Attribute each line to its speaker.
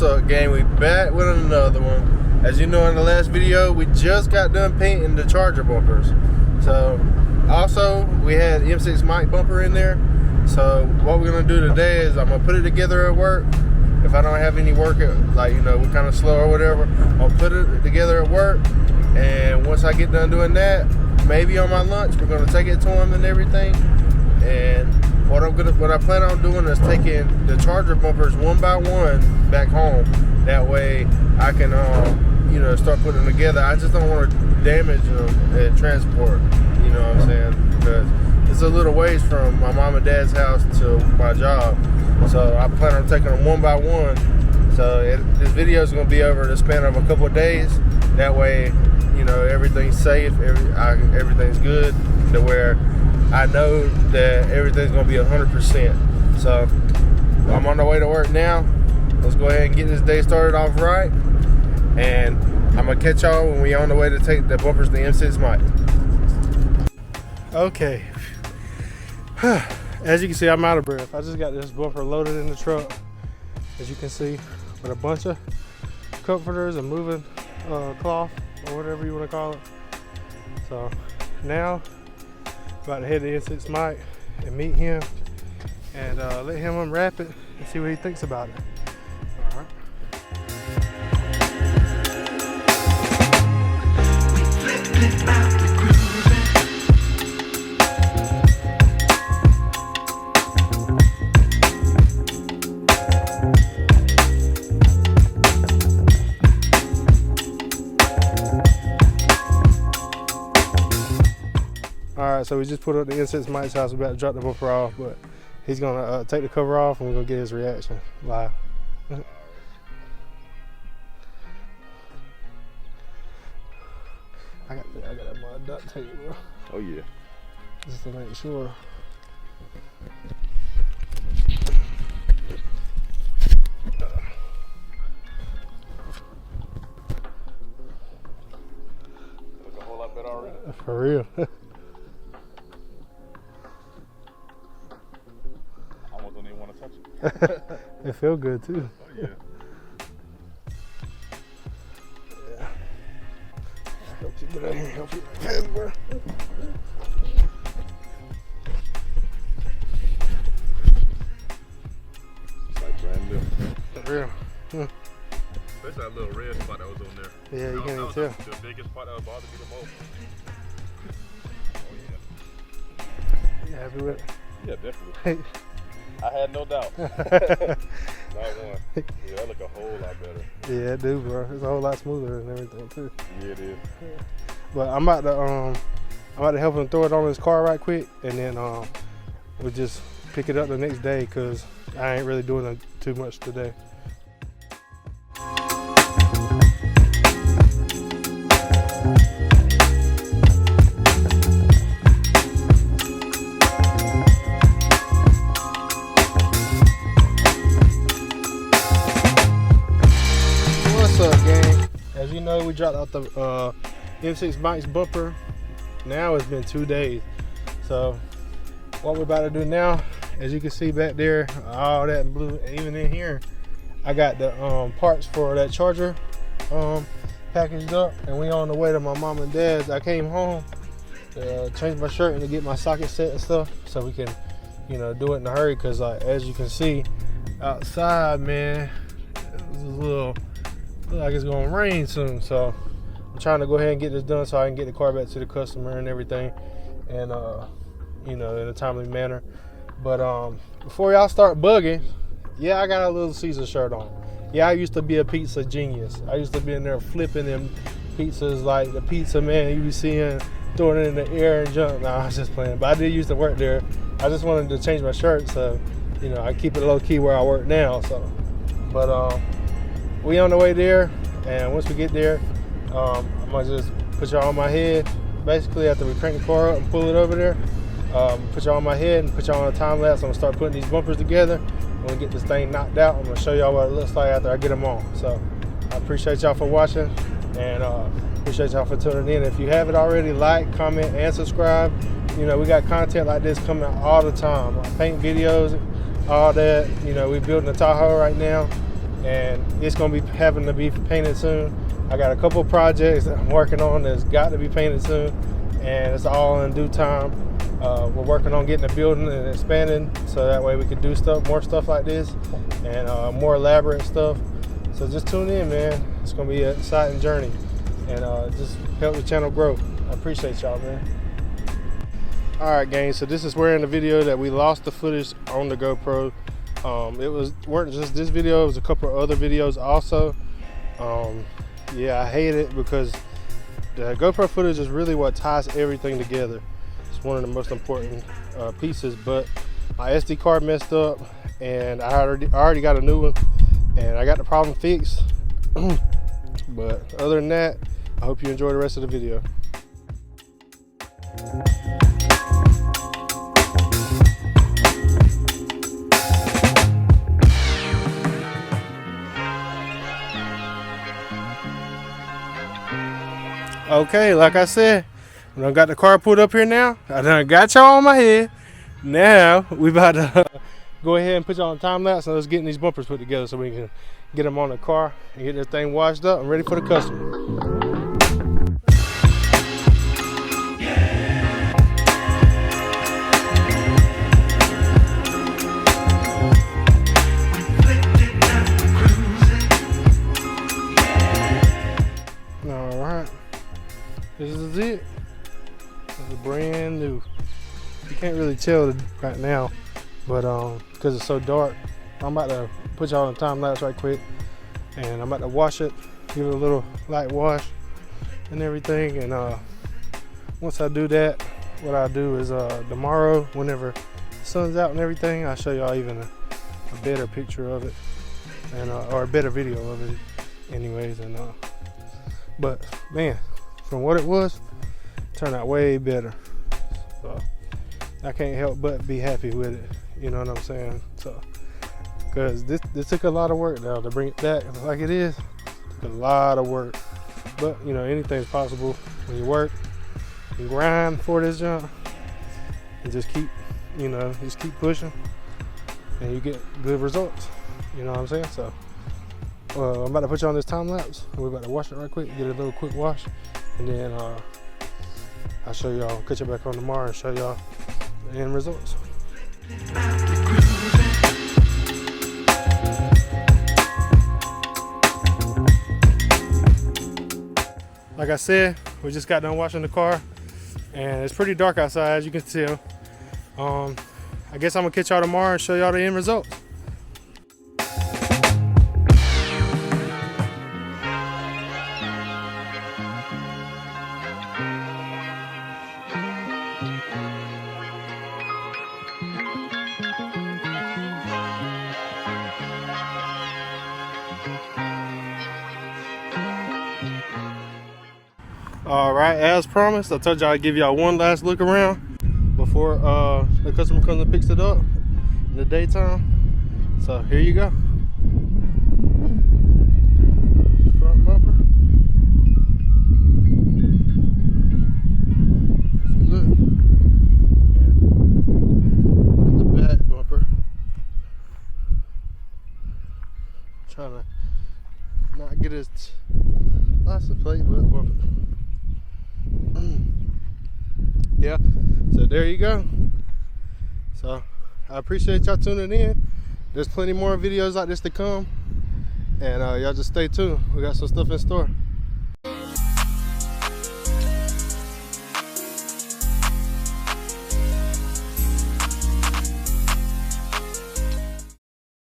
Speaker 1: What's up, gang? We back with another one. As you know, in the last video, we just got done painting the Charger bumpers. So, also, we had M6 mic bumper in there. So, what we're gonna do today is I'm gonna put it together at work. If I don't have any work, like, you know, we're kind of slow or whatever, I'll put it together at work. And once I get done doing that, maybe on my lunch, we're gonna take it to him and everything. And what I plan on doing is taking the Charger bumpers one by one back home. That way I can, you know, start putting them together. I just don't want to damage them at transport. You know what I'm saying? Because it's a little ways from my mom and dad's house to my job. So I plan on taking them one by one. So this video is going to be over the span of a couple of days. That way, you know, everything's safe, everything's good, to where I know that everything's going to be 100%. So I'm on the way to work now. Let's go ahead and get this day started off right. And I'm going to catch y'all when we're on the way to take the bumpers to M6 mic. Okay. As you can see, I'm out of breath. I just got this bumper loaded in the truck, as you can see, with a bunch of comforters and moving cloth, or whatever you want to call it. So now, about to head to M6 mic and meet him and let him unwrap it and see what he thinks about it. All right. Alright, so we just put up the M6 mic's house. We're about to drop the bumper off, but he's gonna take the cover off and we're gonna get his reaction live. I got that mud duct tape, bro. Oh yeah. Just to make sure.
Speaker 2: Look a whole lot better already.
Speaker 1: For real. It feel good too.
Speaker 2: Oh yeah.
Speaker 1: Yeah. Help you get out here. Help you get bro.
Speaker 2: It's like brand new.
Speaker 1: For real.
Speaker 2: Especially that little red spot that was on there.
Speaker 1: Yeah, you can't even tell.
Speaker 2: The biggest part that would bother me the most. Oh yeah.
Speaker 1: You happy with it?
Speaker 2: Yeah, definitely. I had no doubt. Not one. Yeah, that look a whole lot better.
Speaker 1: Yeah, it do, bro. It's a whole lot smoother and everything too.
Speaker 2: Yeah, it is.
Speaker 1: Yeah. But I'm about to help him throw it on his car right quick, and then we'll just pick it up the next day, cause I ain't really doing too much today. As you know, we dropped out the M6 mic's bumper. Now it's been 2 days. So what we're about to do now, as you can see back there, all that in blue, even in here, I got the parts for that Charger packaged up, and we on the way to my mom and dad's. I came home to change my shirt and to get my socket set and stuff, so we can, you know, do it in a hurry. Cause like, as you can see outside, man, it's a little. Look like it's gonna rain soon, so I'm trying to go ahead and get this done so I can get the car back to the customer and everything, and you know, in a timely manner. But before y'all start bugging, yeah, I got a Little Caesar shirt on. Yeah, I used to be a pizza genius. I used to be in there flipping them pizzas like the pizza man you be seeing, throwing it in the air and jump. Nah, I was just playing, but I did used to work there. I just wanted to change my shirt, so you know, I keep it low key where I work now. So, but we on the way there, and once we get there, I'm gonna just put y'all on my head. Basically, after we crank the car up and pull it over there, put y'all on my head and put y'all on a time lapse. I'm gonna start putting these bumpers together. When we get this thing knocked out, I'm gonna show y'all what it looks like after I get them on. So I appreciate y'all for watching, and appreciate y'all for tuning in. If you haven't already, like, comment, and subscribe. You know, we got content like this coming out all the time, like paint videos, all that. You know, we're building a Tahoe right now. and it's gonna be having to be painted soon. I got a couple projects that I'm working on that's got to be painted soon, and it's all in due time. We're working on getting the building and expanding, so that way we can do more stuff like this, and more elaborate stuff. So just tune in, man. It's gonna be an exciting journey, and just help the channel grow. I appreciate y'all, man. All right, gang. So this is where in the video that we lost the footage on the GoPro. Weren't just this video. It was a couple of other videos also. Yeah, I hate it because the GoPro footage is really what ties everything together. It's one of the most important pieces, but my SD card messed up, and I already got a new one, and I got the problem fixed. But other than that, I hope you enjoy the rest of the video. Okay, like I said, when I got the car pulled up here now, I done got y'all on my head. Now we about to go ahead and put y'all on time lapse and let's get these bumpers put together so we can get them on the car and get this thing washed up and ready for the customer. This is it. It's brand new. You can't really tell right now, but because it's so dark, I'm about to put y'all on time lapse right quick, and I'm about to wash it, give it a little light wash and everything. And once I do that, what I'll do is tomorrow, whenever the sun's out and everything, I'll show y'all even a better picture of it, and or a better video of it, anyways. And but man, from what it was, turned out way better. So I can't help but be happy with it. You know what I'm saying? So, because this took a lot of work now to bring it back like it is. Took a lot of work, but you know, anything's possible when you work and grind for this job, and just keep pushing, and you get good results. You know what I'm saying? So, I'm about to put you on this time lapse. We're about to wash it right quick, get a little quick wash. And then I'll show y'all, catch you back on tomorrow and show y'all the end results. Like I said, we just got done washing the car, and it's pretty dark outside, as you can tell. I guess I'm gonna catch y'all tomorrow and show y'all the end results. All right, as promised, I told y'all I'd give y'all one last look around before the customer comes and picks it up in the daytime. So here you go. Front bumper. It's good. And the back bumper. Trying to not get his license plate, but bumper. Yeah, so there you go. So I appreciate y'all tuning in. There's plenty more videos like this to come, and y'all just stay tuned. We got some stuff in store.